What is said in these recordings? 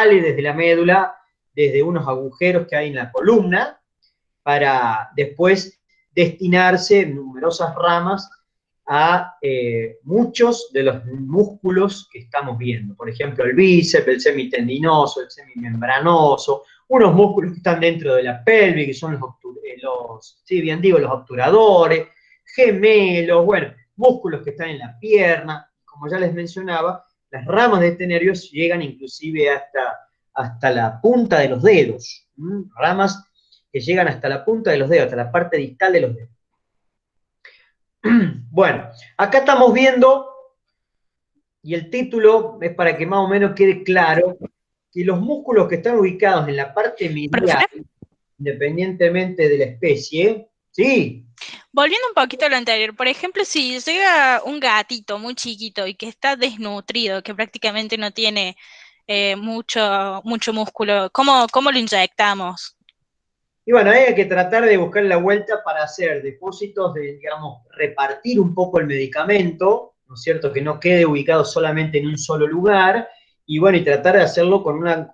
desde la médula, desde unos agujeros que hay en la columna, para después destinarse en numerosas ramas a muchos de los músculos que estamos viendo. Por ejemplo, el bíceps, el semitendinoso, el semimembranoso, unos músculos que están dentro de la pelvis, que son los obturadores, gemelos, bueno, músculos que están en la pierna. Como ya les mencionaba, las ramas de este nervio llegan inclusive hasta la punta de los dedos. Ramas que llegan hasta la punta de los dedos, hasta la parte distal de los dedos. Bueno, acá estamos viendo, y el título es para que más o menos quede claro, que los músculos que están ubicados en la parte medial, independientemente de la especie, ¿sí? Volviendo un poquito a lo anterior, por ejemplo, si llega un gatito muy chiquito y que está desnutrido, que prácticamente no tiene mucho músculo, ¿cómo lo inyectamos? Y bueno, hay que tratar de buscar la vuelta para hacer depósitos de, digamos, repartir un poco el medicamento, ¿no es cierto? Que no quede ubicado solamente en un solo lugar, y bueno, y tratar de hacerlo con una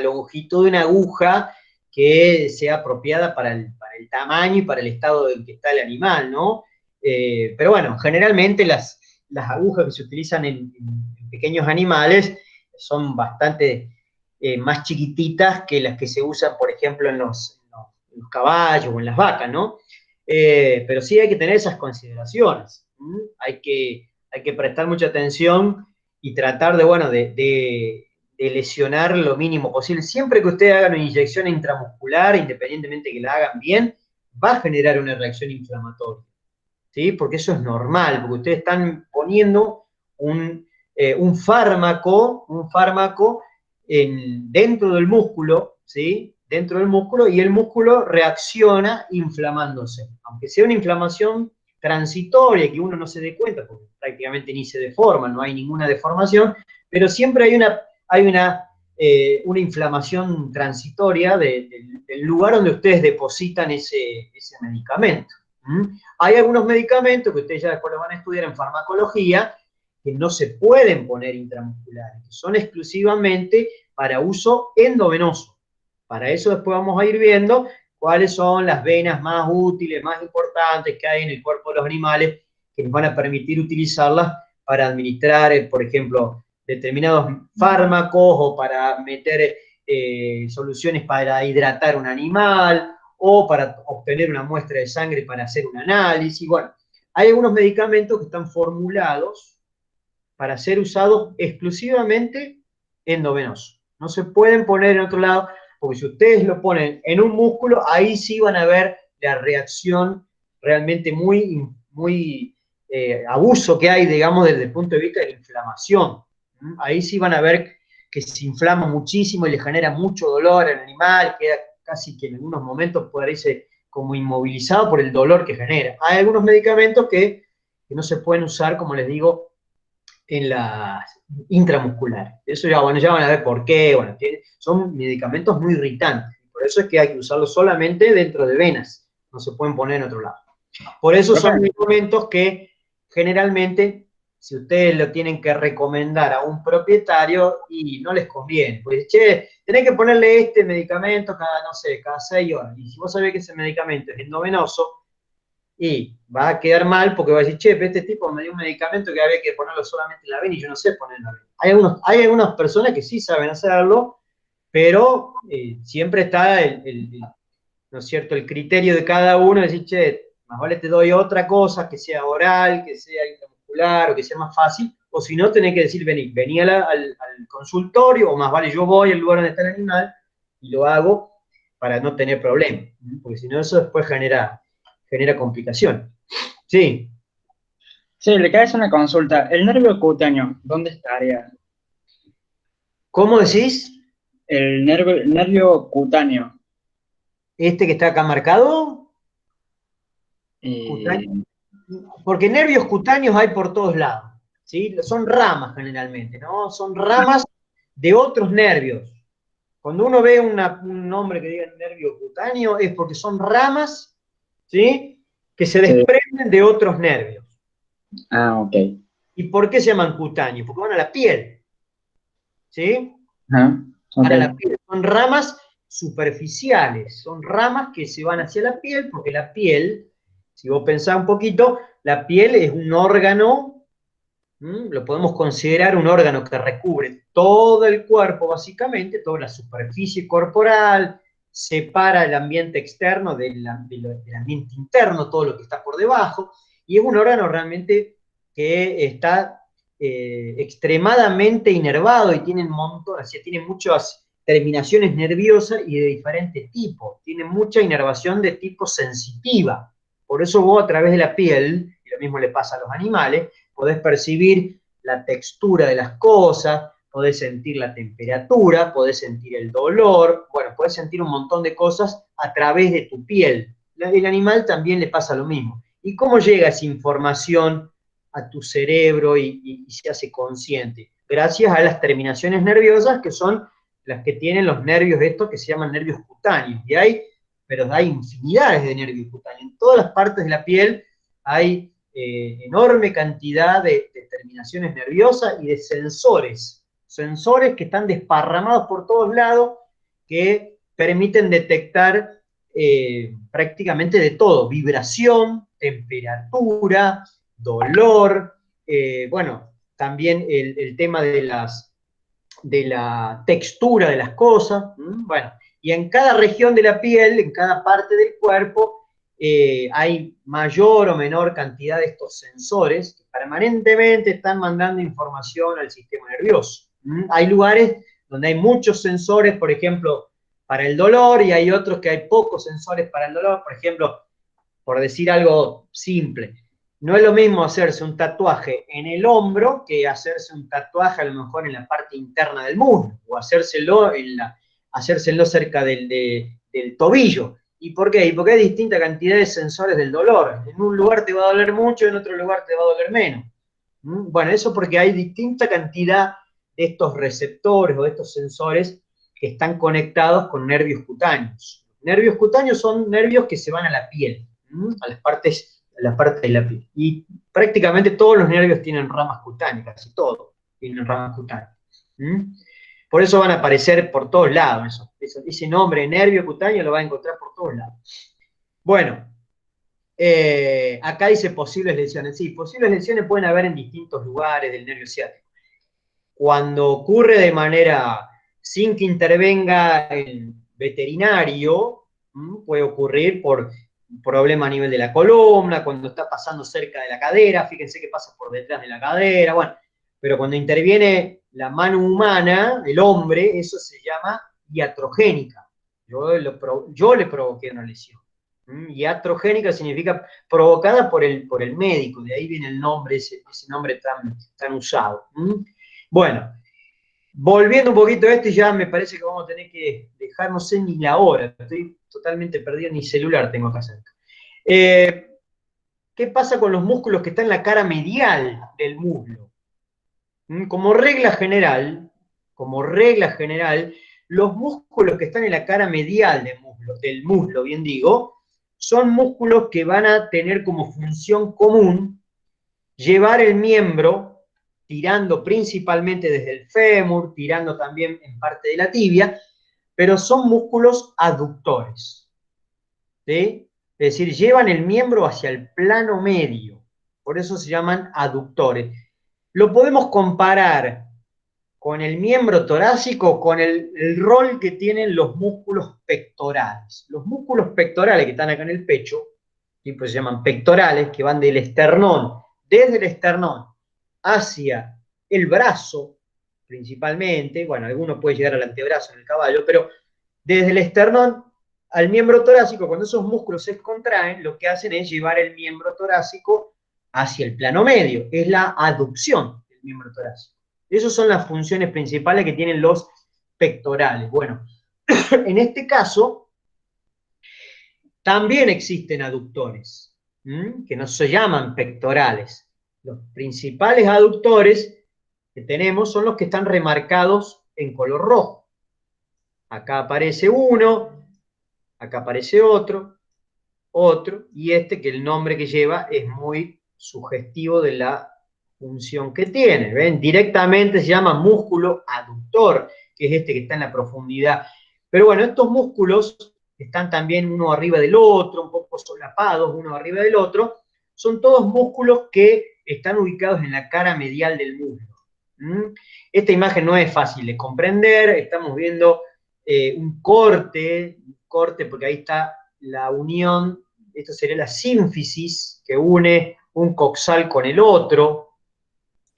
longitud de una aguja que sea apropiada para el tamaño y para el estado en que está el animal, ¿no? Pero bueno, generalmente las agujas que se utilizan en pequeños animales son bastante más chiquititas que las que se usan, por ejemplo, en los caballos o en las vacas, ¿no? Pero sí hay que tener esas consideraciones. Hay que prestar mucha atención y tratar de, bueno, de lesionar lo mínimo posible. Siempre que usted haga una inyección intramuscular, independientemente que la hagan bien, va a generar una reacción inflamatoria, ¿sí? Porque eso es normal, porque ustedes están poniendo un fármaco dentro del músculo, ¿sí? Dentro del músculo, y el músculo reacciona inflamándose. Aunque sea una inflamación transitoria, que uno no se dé cuenta, porque prácticamente ni se deforma, no hay ninguna deformación, pero siempre hay una inflamación transitoria del lugar donde ustedes depositan ese medicamento. Hay algunos medicamentos que ustedes ya después lo van a estudiar en farmacología, que no se pueden poner intramusculares, que son exclusivamente para uso endovenoso. Para eso después vamos a ir viendo cuáles son las venas más útiles, más importantes que hay en el cuerpo de los animales, que nos van a permitir utilizarlas para administrar, por ejemplo, determinados fármacos o para meter soluciones para hidratar un animal o para obtener una muestra de sangre para hacer un análisis. Bueno, hay algunos medicamentos que están formulados para ser usados exclusivamente endovenoso. No se pueden poner en otro lado, porque si ustedes lo ponen en un músculo, ahí sí van a ver la reacción realmente muy abuso que hay, digamos, desde el punto de vista de la inflamación. Ahí sí van a ver que se inflama muchísimo y le genera mucho dolor al animal, queda casi que en algunos momentos parece como inmovilizado por el dolor que genera. Hay algunos medicamentos que no se pueden usar, como les digo, en las intramusculares. Eso ya, bueno, ya van a ver por qué. Bueno, son medicamentos muy irritantes. Por eso es que hay que usarlos solamente dentro de venas. No se pueden poner en otro lado. Por eso son medicamentos que generalmente, si ustedes lo tienen que recomendar a un propietario, y no les conviene. Pues, che, tenés que ponerle este medicamento cada, no sé, cada 6 horas. Y si vos sabés que ese medicamento es endovenoso, y va a quedar mal porque va a decir, che, este tipo me dio un medicamento que había que ponerlo solamente en la vena y yo no sé ponerlo en la vena. Hay algunas personas que sí saben hacerlo, pero siempre está ¿no es cierto?, el criterio de cada uno de decir, che, más vale te doy otra cosa que sea oral, que sea intramuscular o que sea más fácil, o si no, tenés que decir, vení al consultorio, o más vale yo voy al lugar donde está el animal y lo hago para no tener problemas, porque si no eso después genera complicaciones. Sí. Sí, le cae una consulta. ¿El nervio cutáneo, dónde estaría? ¿Cómo decís? El nervio cutáneo. ¿Este que está acá marcado? Eh, Porque nervios cutáneos hay por todos lados, ¿sí? Son ramas generalmente, ¿no? Son ramas de otros nervios. Cuando uno ve un nombre que diga nervio cutáneo es porque son ramas, ¿sí?, que se desprenden de otros nervios. Ah, ok. ¿Y por qué se llaman cutáneos? Porque van a la piel, ¿sí? Ajá, ok. para la piel. Son ramas superficiales, son ramas que se van hacia la piel, porque la piel, si vos pensás un poquito, la piel es un órgano, lo podemos considerar un órgano que recubre todo el cuerpo, básicamente, toda la superficie corporal, separa el ambiente externo del ambiente interno, todo lo que está por debajo, y es un órgano realmente que está extremadamente inervado y tiene un montón, o sea, tiene muchas terminaciones nerviosas y de diferente tipo, tiene mucha inervación de tipo sensitiva. Por eso vos a través de la piel, y lo mismo le pasa a los animales, podés percibir la textura de las cosas, podés sentir la temperatura, podés sentir el dolor, bueno, podés sentir un montón de cosas a través de tu piel. El animal también le pasa lo mismo. ¿Y cómo llega esa información a tu cerebro y se hace consciente? Gracias a las terminaciones nerviosas, que son las que tienen los nervios estos que se llaman nervios cutáneos. Pero hay infinidades de nervios cutáneos. En todas las partes de la piel hay enorme cantidad de terminaciones nerviosas y de sensores que están desparramados por todos lados, que permiten detectar prácticamente de todo: vibración, temperatura, dolor, bueno, también el tema de la textura de las cosas, bueno, y en cada región de la piel, en cada parte del cuerpo, hay mayor o menor cantidad de estos sensores que permanentemente están mandando información al sistema nervioso. Hay lugares donde hay muchos sensores, por ejemplo, para el dolor, y hay otros que hay pocos sensores para el dolor. Por ejemplo, por decir algo simple, no es lo mismo hacerse un tatuaje en el hombro que hacerse un tatuaje a lo mejor en la parte interna del muslo, o hacérselo cerca del tobillo. ¿Y por qué? Y porque hay distinta cantidad de sensores del dolor. En un lugar te va a doler mucho, en otro lugar te va a doler menos. Bueno, eso porque hay distinta cantidad de estos receptores o de estos sensores que están conectados con nervios cutáneos. Nervios cutáneos son nervios que se van a la piel, a las partes de la piel. Y prácticamente todos los nervios tienen ramas cutáneas, casi todos tienen ramas cutáneas. Por eso van a aparecer por todos lados. Ese nombre, nervio cutáneo, lo va a encontrar por todos lados. Bueno, acá dice posibles lesiones. Sí, posibles lesiones pueden haber en distintos lugares del nervio ciático. Cuando ocurre de manera sin que intervenga el veterinario, puede ocurrir por un problema a nivel de la columna, cuando está pasando cerca de la cadera, fíjense que pasa por detrás de la cadera, bueno, pero cuando interviene la mano humana, el hombre, eso se llama iatrogénica. Yo le provoqué una lesión. Iatrogénica significa provocada por el médico, de ahí viene el nombre, ese nombre tan usado. Bueno, volviendo un poquito a esto, y ya me parece que vamos a tener que dejar, no sé ni la hora, estoy totalmente perdido, ni celular tengo acá cerca. ¿Qué pasa con los músculos que están en la cara medial del muslo? Como regla general, los músculos que están en la cara medial del muslo, bien digo, son músculos que van a tener como función común llevar el miembro, tirando principalmente desde el fémur, tirando también en parte de la tibia, pero son músculos aductores, ¿sí? Es decir, llevan el miembro hacia el plano medio, por eso se llaman aductores. Lo podemos comparar con el miembro torácico, con el rol que tienen los músculos pectorales. Los músculos pectorales que están acá en el pecho, pues se llaman pectorales, que van del esternón, desde el esternón hacia el brazo, principalmente, bueno, alguno puede llegar al antebrazo en el caballo, pero desde el esternón al miembro torácico, cuando esos músculos se contraen, lo que hacen es llevar el miembro torácico hacia el plano medio, es la aducción del miembro torácico. Esas son las funciones principales que tienen los pectorales. Bueno, en este caso, también existen aductores, que no se llaman pectorales. Los principales aductores que tenemos son los que están remarcados en color rojo. Acá aparece uno, acá aparece otro, y este, que el nombre que lleva es muy sugestivo de la función que tiene. ¿Ven? Directamente se llama músculo aductor, que es este que está en la profundidad. Pero bueno, estos músculos están también uno arriba del otro, un poco solapados uno arriba del otro, son todos músculos que están ubicados en la cara medial del muslo. Esta imagen no es fácil de comprender, estamos viendo un corte porque ahí está la unión, esto sería la sínfisis que une un coxal con el otro,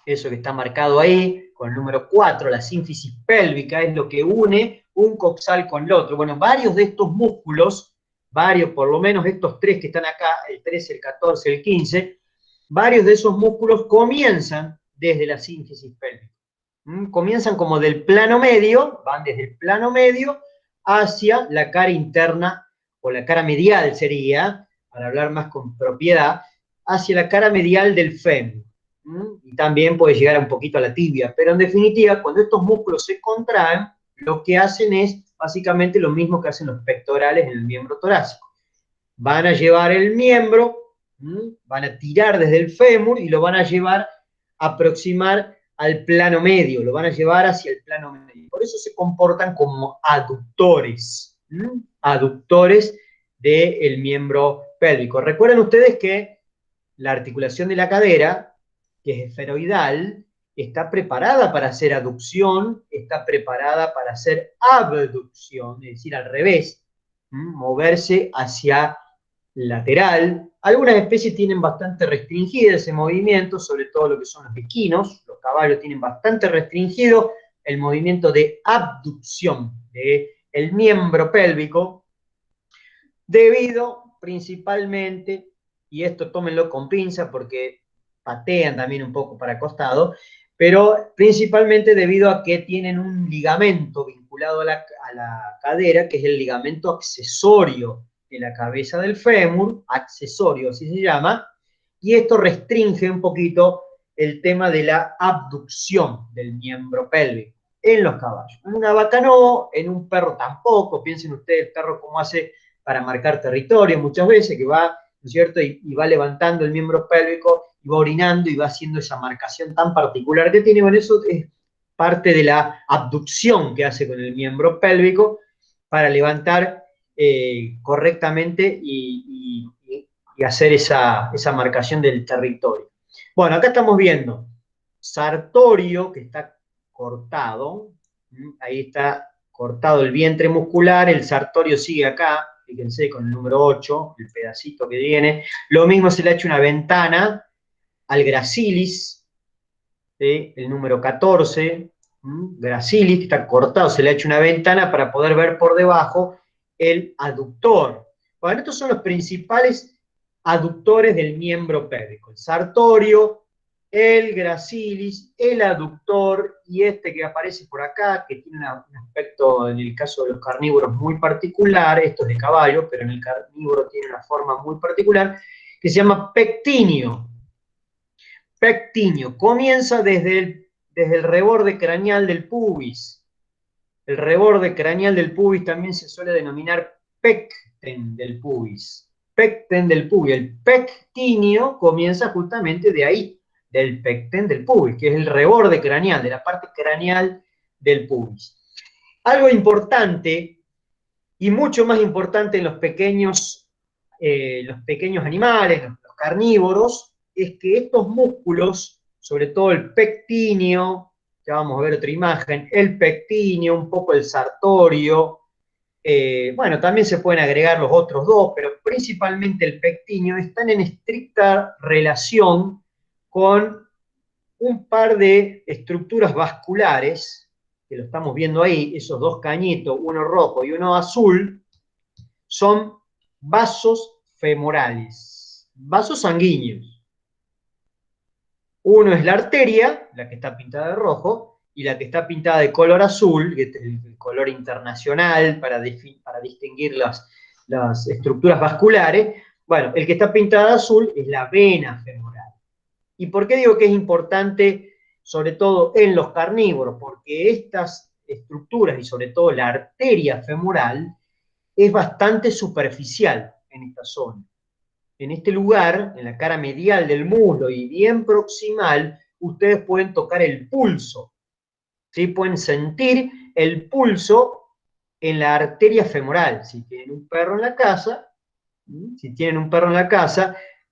eso que está marcado ahí, con el número 4, la sínfisis pélvica, es lo que une un coxal con el otro. Bueno, varios de estos músculos, varios, por lo menos estos tres que están acá, el 13, el 14, el 15, varios de esos músculos comienzan desde la sínfisis pélvica. Comienzan como del plano medio, van desde el plano medio hacia la cara interna, o la cara medial sería, para hablar más con propiedad, hacia la cara medial del fémur. Y también puede llegar un poquito a la tibia, pero en definitiva, cuando estos músculos se contraen, lo que hacen es básicamente lo mismo que hacen los pectorales en el miembro torácico. Van a llevar el miembro, van a tirar desde el fémur y lo van a llevar a aproximar al plano medio, lo van a llevar hacia el plano medio. Por eso se comportan como aductores, aductores del miembro pélvico. Recuerden ustedes que la articulación de la cadera, que es esferoidal, está preparada para hacer aducción, está preparada para hacer abducción, es decir, al revés, moverse hacia lateral. Algunas especies tienen bastante restringido ese movimiento, sobre todo lo que son los equinos, los caballos tienen bastante restringido el movimiento de abducción del miembro pélvico, debido principalmente, y esto tómenlo con pinza porque patean también un poco para costado, pero principalmente debido a que tienen un ligamento vinculado a la cadera, que es el ligamento accesorio de la cabeza del fémur, accesorio así se llama, y esto restringe un poquito el tema de la abducción del miembro pélvico en los caballos. En una vaca no, en un perro tampoco. Piensen ustedes el perro cómo hace para marcar territorio muchas veces, que va, ¿no es cierto?, y va levantando el miembro pélvico, y va orinando, y va haciendo esa marcación tan particular que tiene. Bueno, eso es parte de la abducción que hace con el miembro pélvico para levantar correctamente y hacer esa marcación del territorio. Bueno, acá estamos viendo sartorio, que está cortado, ahí está cortado el vientre muscular, el sartorio sigue acá, fíjense con el número 8, el pedacito que viene. Lo mismo se le ha hecho una ventana al gracilis, ¿sí? El número 14, gracilis, que está cortado, se le ha hecho una ventana para poder ver por debajo el aductor. Bueno, estos son los principales aductores del miembro pélvico: el sartorio, el gracilis, el aductor, y este que aparece por acá, que tiene un aspecto, en el caso de los carnívoros, muy particular. Esto es de caballo, pero en el carnívoro tiene una forma muy particular, que se llama pectíneo. Pectíneo comienza desde el reborde craneal del pubis. El reborde craneal del pubis también se suele denominar pecten del pubis. Pecten del pubis. El pectíneo comienza justamente de ahí, del pecten del pubis, que es el reborde craneal, de la parte craneal del pubis. Algo importante, y mucho más importante en los pequeños animales, los carnívoros, es que estos músculos, sobre todo el pectíneo, ya vamos a ver otra imagen, el pectíneo, un poco el sartorio, bueno, también se pueden agregar los otros dos, pero principalmente el pectíneo, están en estricta relación con un par de estructuras vasculares, que lo estamos viendo ahí, esos dos cañitos, uno rojo y uno azul, son vasos femorales, vasos sanguíneos. Uno es la arteria, la que está pintada de rojo, y la que está pintada de color azul, que es el color internacional para distinguir las estructuras vasculares. Bueno, el que está pintada de azul es la vena femoral. ¿Y por qué digo que es importante, sobre todo en los carnívoros? Porque estas estructuras, y sobre todo la arteria femoral, es bastante superficial en esta zona. En este lugar, en la cara medial del muslo y bien proximal, ustedes pueden tocar el pulso, ¿sí? Pueden sentir el pulso en la arteria femoral. Si tienen un perro en la casa,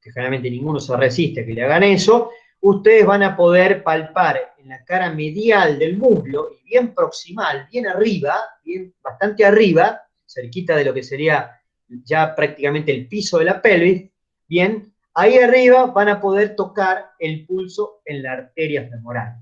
que generalmente ninguno se resiste a que le hagan eso, ustedes van a poder palpar en la cara medial del muslo, y bien proximal, bien arriba, bastante arriba, cerquita de lo que sería ya prácticamente el piso de la pelvis, bien, ahí arriba van a poder tocar el pulso en la arteria femoral.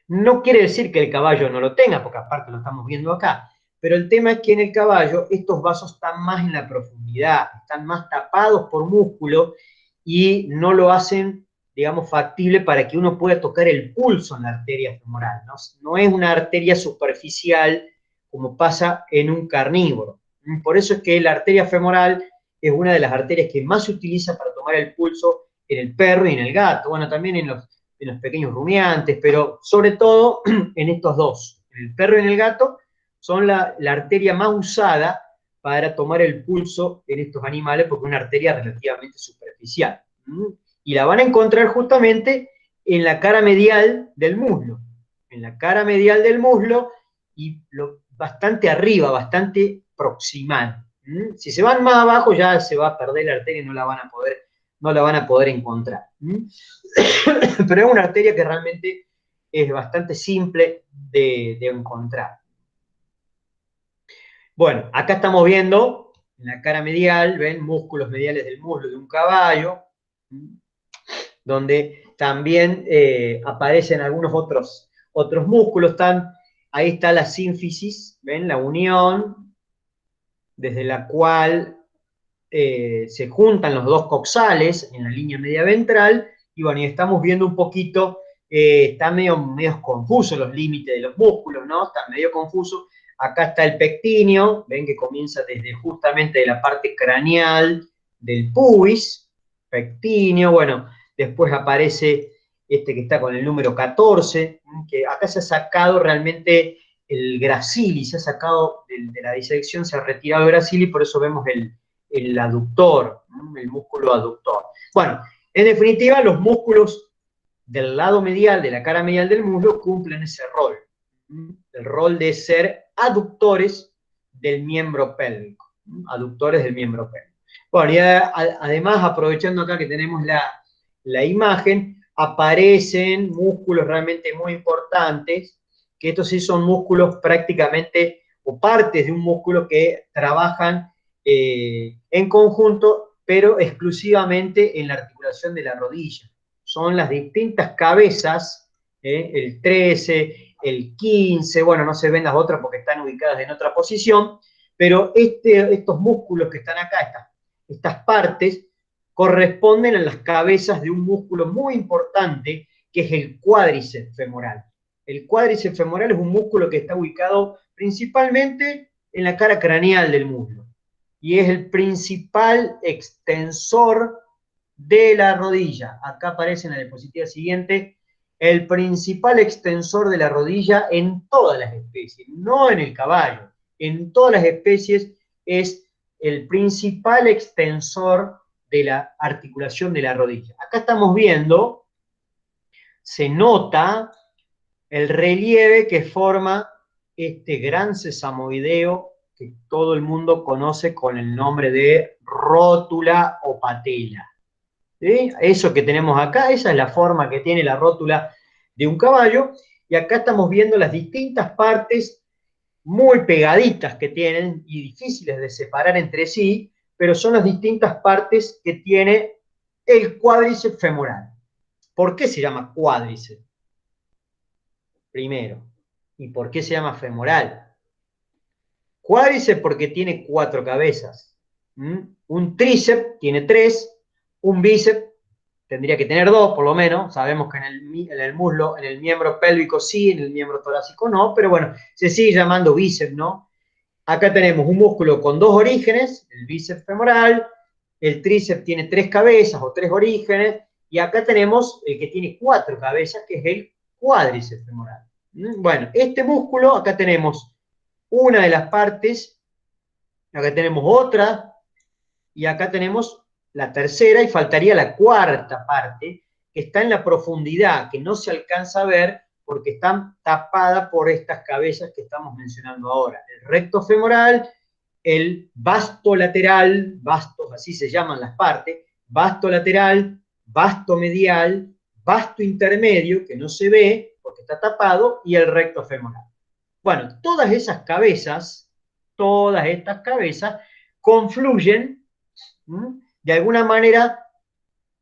No quiere decir que el caballo no lo tenga, porque aparte lo estamos viendo acá, pero el tema es que en el caballo estos vasos están más en la profundidad, están más tapados por músculo y no lo hacen, digamos, factible para que uno pueda tocar el pulso en la arteria femoral, ¿no? No es una arteria superficial como pasa en un carnívoro. Por eso es que la arteria femoral es una de las arterias que más se utiliza para tomar el pulso en el perro y en el gato, bueno, también en los pequeños rumiantes, pero sobre todo en estos dos, en el perro y en el gato, son la arteria más usada para tomar el pulso en estos animales, porque es una arteria relativamente superficial. Y la van a encontrar justamente en la cara medial del muslo. En la cara medial del muslo y bastante arriba, bastante proximal. Si se van más abajo ya se va a perder la arteria y no la van a poder encontrar. Pero es una arteria que realmente es bastante simple de encontrar. Bueno, acá estamos viendo en la cara medial, ven, músculos mediales del muslo de un caballo, donde también aparecen algunos otros músculos. Ahí está la sínfisis, ven, la unión, desde la cual se juntan los dos coxales en la línea media ventral, y bueno, y estamos viendo un poquito, están medio confusos los límites de los músculos, ¿no? Están medio confusos. Acá está el pectíneo, ven que comienza desde justamente de la parte craneal del pubis, pectíneo, bueno, después aparece este que está con el número 14, que acá se ha sacado realmente el gracili, se ha sacado de la disección, se ha retirado el gracili, por eso vemos el aductor, el músculo aductor. Bueno, en definitiva, los músculos del lado medial, de la cara medial del muslo, cumplen ese rol, el rol de ser aductores del miembro pélvico, aductores del miembro pélvico. Bueno, y además, aprovechando acá que tenemos la imagen, aparecen músculos realmente muy importantes, que estos sí son músculos prácticamente, o partes de un músculo que trabajan en conjunto, pero exclusivamente en la articulación de la rodilla. Son las distintas cabezas, el 13, el 15, bueno, no se ven las otras porque están ubicadas en otra posición, pero estos músculos que están acá, estas partes, corresponden a las cabezas de un músculo muy importante, que es el cuádriceps femoral. El cuádriceps femoral es un músculo que está ubicado principalmente en la cara craneal del muslo, y es el principal extensor de la rodilla. Acá aparece en la diapositiva siguiente el principal extensor de la rodilla en todas las especies, no en el caballo, en todas las especies es el principal extensor de la articulación de la rodilla. Acá estamos viendo, se nota el relieve que forma este gran sesamoideo que todo el mundo conoce con el nombre de rótula o patela. ¿Sí? Eso que tenemos acá, esa es la forma que tiene la rótula de un caballo, y acá estamos viendo las distintas partes muy pegaditas que tienen y difíciles de separar entre sí, pero son las distintas partes que tiene el cuádriceps femoral. ¿Por qué se llama cuádriceps? Primero. ¿Y por qué se llama femoral? Cuádriceps porque tiene 4 cabezas. Un tríceps tiene 3, un bíceps tendría que tener 2, por lo menos. Sabemos que en el muslo, en el miembro pélvico sí, en el miembro torácico no, pero bueno, se sigue llamando bíceps, ¿no? Acá tenemos un músculo con 2 orígenes, el bíceps femoral, el tríceps tiene 3 cabezas o 3 orígenes, y acá tenemos el que tiene 4 cabezas, que es el cuádriceps femoral. Bueno, este músculo, acá tenemos una de las partes, acá tenemos otra, y acá tenemos la tercera, y faltaría la cuarta parte, que está en la profundidad, que no se alcanza a ver porque están tapadas por estas cabezas que estamos mencionando ahora. El recto femoral, el vasto lateral, vastos, así se llaman las partes, vasto lateral, vasto medial, vasto intermedio, que no se ve porque está tapado, y el recto femoral. Bueno, todas estas cabezas confluyen, de alguna manera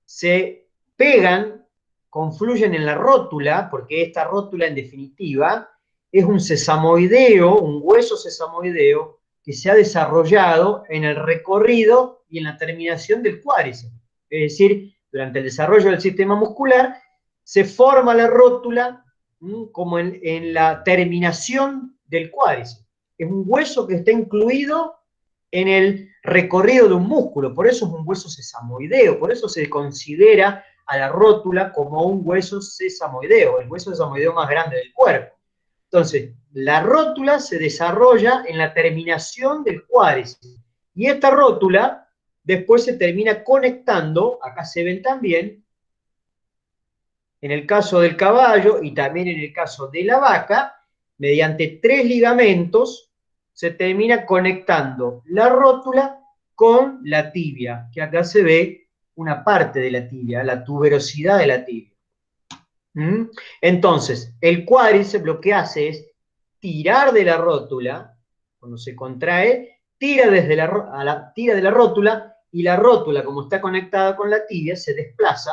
se pegan, confluyen en la rótula, porque esta rótula en definitiva es un sesamoideo, un hueso sesamoideo que se ha desarrollado en el recorrido y en la terminación del cuádriceps. Es decir, durante el desarrollo del sistema muscular se forma la rótula como en la terminación del cuádriceps. Es un hueso que está incluido en el recorrido de un músculo, por eso es un hueso sesamoideo, por eso se considera a la rótula como un hueso sesamoideo, el hueso sesamoideo más grande del cuerpo. Entonces, la rótula se desarrolla en la terminación del cuádriceps, y esta rótula después se termina conectando, acá se ven también, en el caso del caballo y también en el caso de la vaca, mediante 3 ligamentos, se termina conectando la rótula con la tibia, que acá se ve una parte de la tibia, la tuberosidad de la tibia. Entonces, el cuádriceps lo que hace es tirar de la rótula, cuando se contrae, tira de la rótula, y la rótula, como está conectada con la tibia, se desplaza.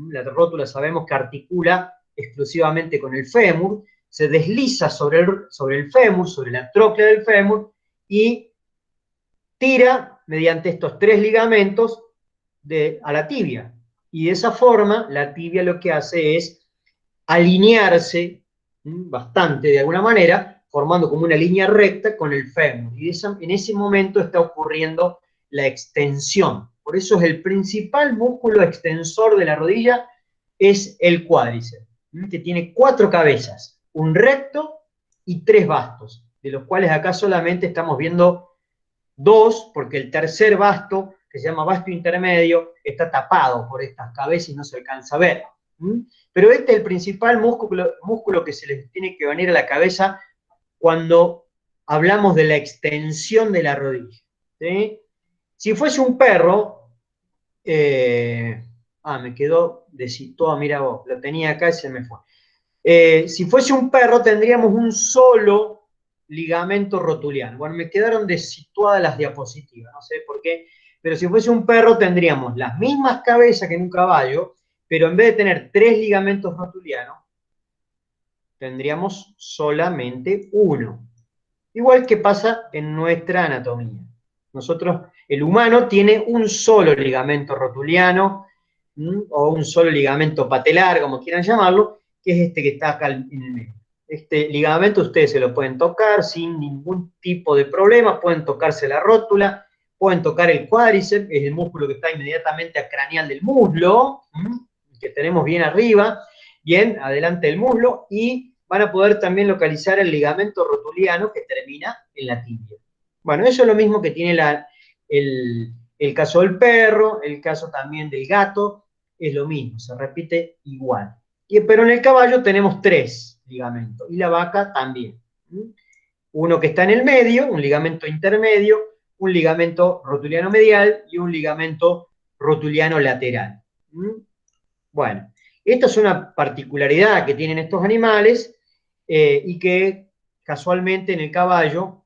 La rótula sabemos que articula exclusivamente con el fémur, se desliza sobre el fémur, sobre la tróclea del fémur, y tira mediante estos 3 ligamentos a la tibia. Y de esa forma, la tibia lo que hace es alinearse bastante de alguna manera, formando como una línea recta con el fémur. Y en ese momento está ocurriendo la extensión. Por eso es el principal músculo extensor de la rodilla, es el cuádriceps, que tiene 4 cabezas, un recto y 3 vastos, de los cuales acá solamente estamos viendo 2, porque el tercer vasto, que se llama vasto intermedio, está tapado por estas cabezas y no se alcanza a ver. Pero este es el principal músculo que se les tiene que venir a la cabeza cuando hablamos de la extensión de la rodilla. ¿Sí? Si fuese un perro, me quedó desituado, mira vos, lo tenía acá y se me fue. Si fuese un perro tendríamos un solo ligamento rotuliano. Bueno, me quedaron desituadas las diapositivas, no sé por qué, pero si fuese un perro tendríamos las mismas cabezas que en un caballo, pero en vez de tener 3 ligamentos rotulianos, tendríamos solamente uno. Igual que pasa en nuestra anatomía. Nosotros, el humano tiene un solo ligamento rotuliano, o un solo ligamento patelar, como quieran llamarlo, que es este que está acá en el medio. Este ligamento ustedes se lo pueden tocar sin ningún tipo de problema, pueden tocarse la rótula, pueden tocar el cuádriceps, es el músculo que está inmediatamente acraneal del muslo, que tenemos bien arriba, bien adelante del muslo, y van a poder también localizar el ligamento rotuliano que termina en la tibia. Bueno, eso es lo mismo que tiene el caso del perro, el caso también del gato, es lo mismo, se repite igual. Pero en el caballo tenemos 3 ligamentos, y la vaca también. Uno que está en el medio, un ligamento intermedio, un ligamento rotuliano medial y un ligamento rotuliano lateral. Bueno, esta es una particularidad que tienen estos animales, y que casualmente en el caballo,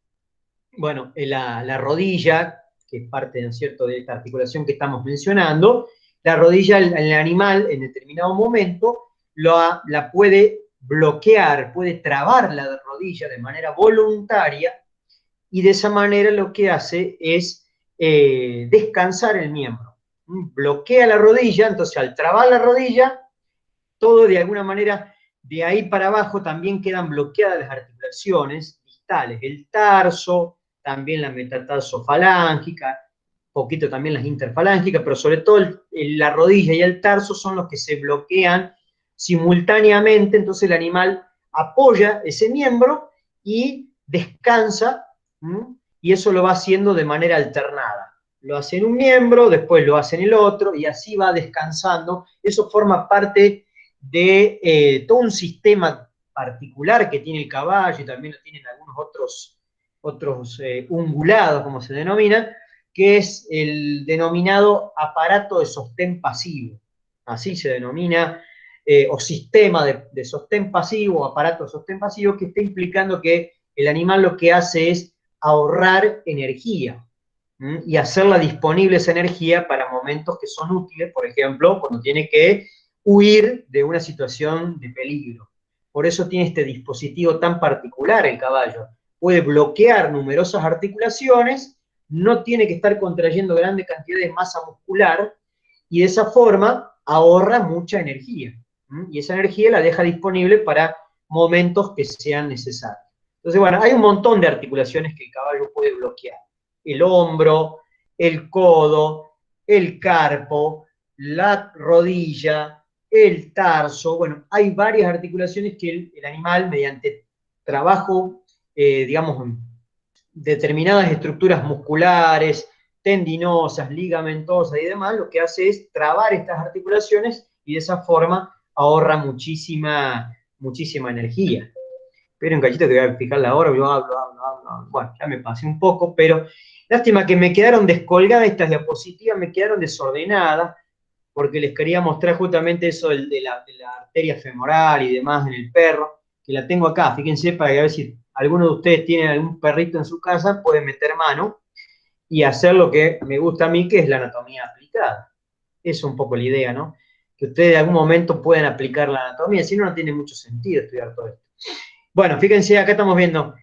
bueno, la rodilla, que es parte, ¿no es cierto?, de esta articulación que estamos mencionando, la rodilla, el animal en determinado momento la puede bloquear, puede trabar la rodilla de manera voluntaria, y de esa manera lo que hace es descansar el miembro. Bloquea la rodilla, entonces al trabar la rodilla, todo de alguna manera, de ahí para abajo también quedan bloqueadas las articulaciones distales, el tarso, también la metatarsofalángica, poquito también las interfalángicas, pero sobre todo la rodilla y el tarso son los que se bloquean simultáneamente. Entonces el animal apoya ese miembro y descansa, y eso lo va haciendo de manera alternada. Lo hace en un miembro, después lo hace en el otro, y así va descansando. Eso forma parte de todo un sistema particular que tiene el caballo, y también lo tienen algunos otros ungulados, como se denomina, que es el denominado aparato de sostén pasivo. Así se denomina, o sistema de sostén pasivo, aparato de sostén pasivo, que está implicando que el animal lo que hace es ahorrar energía y hacerla disponible esa energía para momentos que son útiles, por ejemplo, cuando tiene que huir de una situación de peligro. Por eso tiene este dispositivo tan particular el caballo. Puede bloquear numerosas articulaciones, no tiene que estar contrayendo grandes cantidades de masa muscular, y de esa forma ahorra mucha energía. Y esa energía la deja disponible para momentos que sean necesarios. Entonces, bueno, hay un montón de articulaciones que el caballo puede bloquear. El hombro, el codo, el carpo, la rodilla, el tarso. Bueno, hay varias articulaciones que el animal, mediante trabajo, digamos, determinadas estructuras musculares, tendinosas, ligamentosas y demás, lo que hace es trabar estas articulaciones y de esa forma ahorra muchísima energía. Espera un cachito que voy a fijar la hora, yo hablo. Bueno, ya me pasé un poco, pero lástima que me quedaron descolgadas estas diapositivas, me quedaron desordenadas, porque les quería mostrar justamente eso de la arteria femoral y demás en el perro, que la tengo acá, fíjense, para que a ver si alguno de ustedes tiene algún perrito en su casa, pueden meter mano y hacer lo que me gusta a mí, que es la anatomía aplicada. Eso es un poco la idea, ¿no? Que ustedes en algún momento puedan aplicar la anatomía, si no, no tiene mucho sentido estudiar todo esto. Bueno, fíjense, acá estamos viendo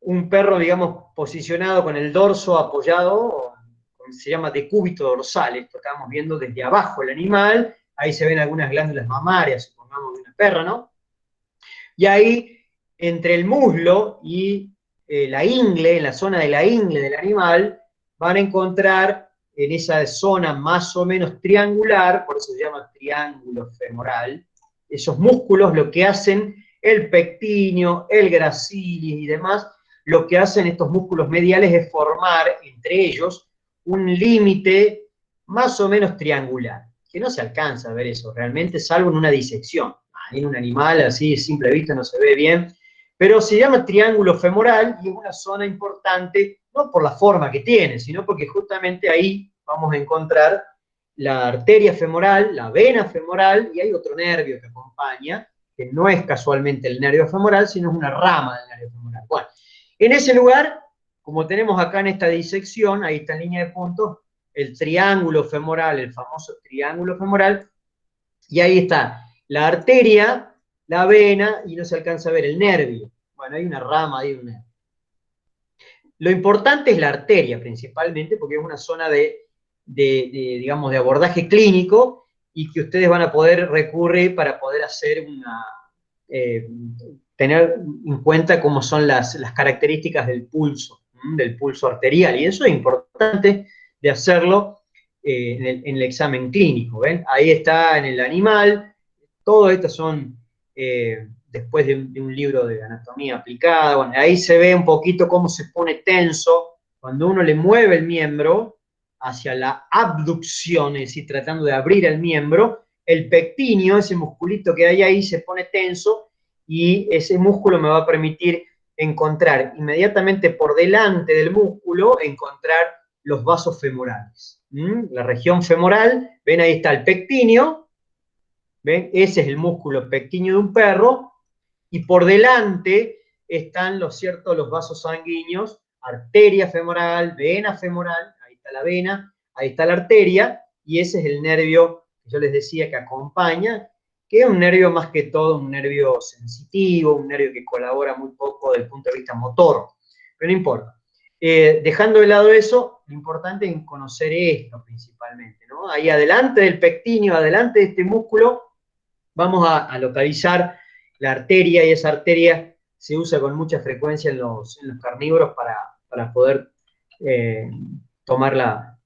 un perro, digamos, posicionado con el dorso apoyado, se llama decúbito dorsal, esto estamos viendo desde abajo el animal, ahí se ven algunas glándulas mamarias, supongamos, de una perra, ¿no? Y ahí, entre el muslo y la ingle, en la zona de la ingle del animal, van a encontrar en esa zona más o menos triangular, por eso se llama triángulo femoral, esos músculos lo que hacen, el pectíneo, el gracilis y demás, lo que hacen estos músculos mediales es formar entre ellos un límite más o menos triangular, que no se alcanza a ver eso realmente, salvo en una disección. En un animal así, a simple vista, no se ve bien, pero se llama triángulo femoral y es una zona importante, no por la forma que tiene, sino porque justamente ahí vamos a encontrar la arteria femoral, la vena femoral, y hay otro nervio que acompaña, que no es casualmente el nervio femoral, sino es una rama del nervio femoral. Bueno, en ese lugar, como tenemos acá en esta disección, ahí está en línea de puntos, el triángulo femoral, el famoso triángulo femoral, y ahí está la arteria, la vena, y no se alcanza a ver el nervio. Bueno, hay una rama ahí de un nervio. Lo importante es la arteria, principalmente, porque es una zona digamos, de abordaje clínico y que ustedes van a poder recurrir para poder hacer tener en cuenta cómo son las características del pulso arterial. Y eso es importante de hacerlo en el examen clínico. ¿Ven? Ahí está en el animal. Todo esto son después de un libro de anatomía aplicada. Bueno, ahí se ve un poquito cómo se pone tenso cuando uno le mueve el miembro hacia la abducción, es decir, tratando de abrir el miembro, el pectíneo, ese musculito que hay ahí, se pone tenso y ese músculo me va a permitir encontrar inmediatamente por delante del músculo, encontrar los vasos femorales. La región femoral, ven, ahí está el pectíneo, ¿ven? Ese es el músculo pectíneo de un perro, y por delante están los vasos sanguíneos, arteria femoral, vena femoral, ahí está la vena, ahí está la arteria, y ese es el nervio que yo les decía que acompaña, que es un nervio más que todo, un nervio sensitivo, un nervio que colabora muy poco desde el punto de vista motor, pero no importa. Dejando de lado eso, lo importante es conocer esto principalmente, ¿no? Ahí adelante del pectíneo, adelante de este músculo, vamos a localizar la arteria, y esa arteria se usa con mucha frecuencia en los carnívoros para poder tomar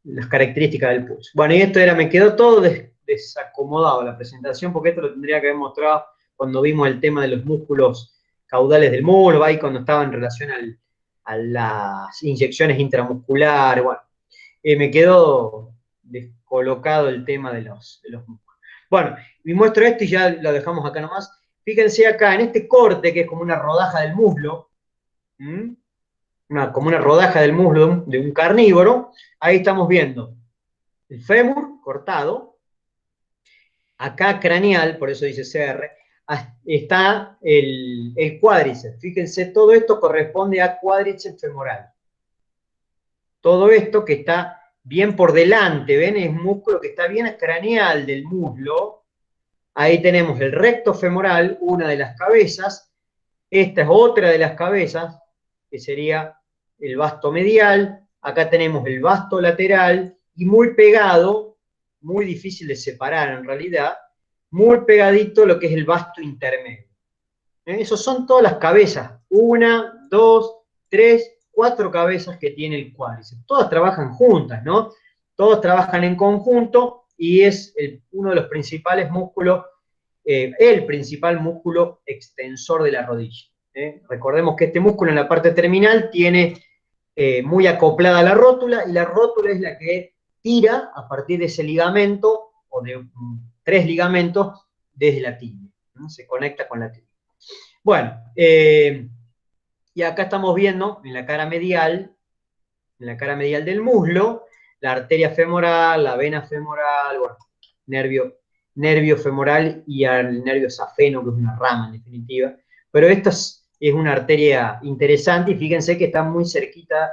las características del pulso. Bueno, y esto me quedó todo desacomodado la presentación, porque esto lo tendría que haber mostrado cuando vimos el tema de los músculos caudales del muslo, ahí cuando estaba en relación a las inyecciones intramusculares. Bueno, me quedó descolocado el tema de los músculos. Bueno, y muestro esto y ya lo dejamos acá nomás. Fíjense acá, en este corte, que es como una rodaja del muslo, como una rodaja del muslo de un carnívoro, ahí estamos viendo el fémur cortado, acá craneal, por eso dice CR, está el cuádriceps. Fíjense, todo esto corresponde a cuádriceps femoral. Todo esto que está bien por delante, ¿ven? Es músculo que está bien craneal del muslo. Ahí tenemos el recto femoral, una de las cabezas. Esta es otra de las cabezas, que sería el vasto medial. Acá tenemos el vasto lateral y muy pegado, muy difícil de separar en realidad, muy pegadito lo que es el vasto intermedio. Esos son todas las cabezas. 1, 2, 3, 4 cabezas que tiene el cuádriceps. Todas trabajan juntas, ¿no? Todos trabajan en conjunto y es uno de los principales músculos, el principal músculo extensor de la rodilla. Recordemos que este músculo en la parte terminal tiene muy acoplada la rótula, y la rótula es la que tira a partir de ese ligamento, o de 3 ligamentos, desde la tibia, ¿no? Se conecta con la tibia. Bueno, y acá estamos viendo en la cara medial del muslo, la arteria femoral, la vena femoral, bueno, nervio femoral y al nervio safeno, que es una rama en definitiva. Pero esta es una arteria interesante, y fíjense que está muy cerquita,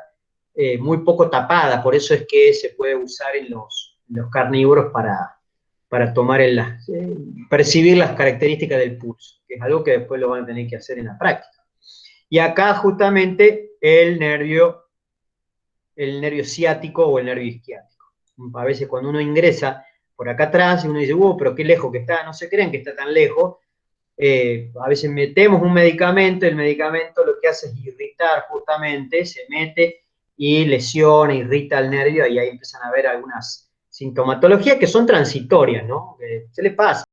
muy poco tapada, por eso es que se puede usar en los carnívoros para tomar percibir las características del pulso, que es algo que después lo van a tener que hacer en la práctica. Y acá justamente el nervio ciático o el nervio isquiático. A veces cuando uno ingresa por acá atrás, uno dice, pero qué lejos que está, no se crean que está tan lejos. A veces metemos un medicamento, el medicamento lo que hace es irritar justamente, se mete y lesiona, irrita el nervio, y ahí empiezan a haber algunas sintomatologías que son transitorias, ¿no? Se le pasa.